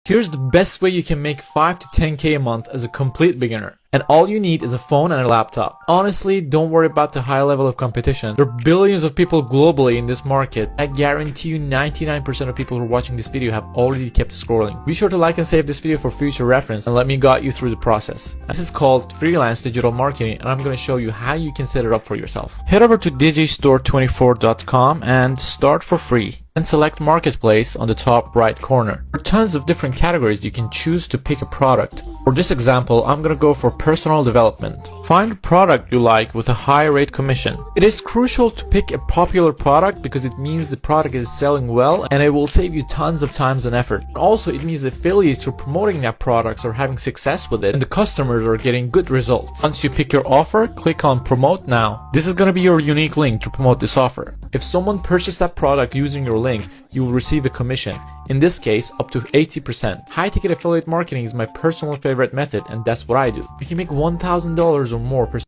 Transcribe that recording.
Here's the best way you can make 5 to 10K a month as a complete beginner. And all you need is a phone and a laptop. Honestly, don't worry about the high level of competition. There are billions of people globally in this market. I guarantee you 99% of people who are watching this video have already kept scrolling. Be sure to like and save this video for future reference and let me guide you through the process. This is called freelance digital marketing and I'm going to show you how you can set it up for yourself. Head over to digistore24.com and start for free. And select Marketplace on the top right corner. There are tons of different categories you can choose to pick a product. For this example, I'm gonna go for personal development. Find a product you like with a high rate commission. It is crucial to pick a popular product because it means the product is selling well and it will save you tons of time and effort. Also, it means the affiliates are promoting that products are having success with it and the customers are getting good results. Once you pick your offer, click on Promote Now. This is gonna be your unique link to promote this offer. If someone purchased that product using your link, you will receive a commission. In this case, up to 80%. High ticket affiliate marketing is my personal favorite method and that's what I do. You can make $1,000 or more per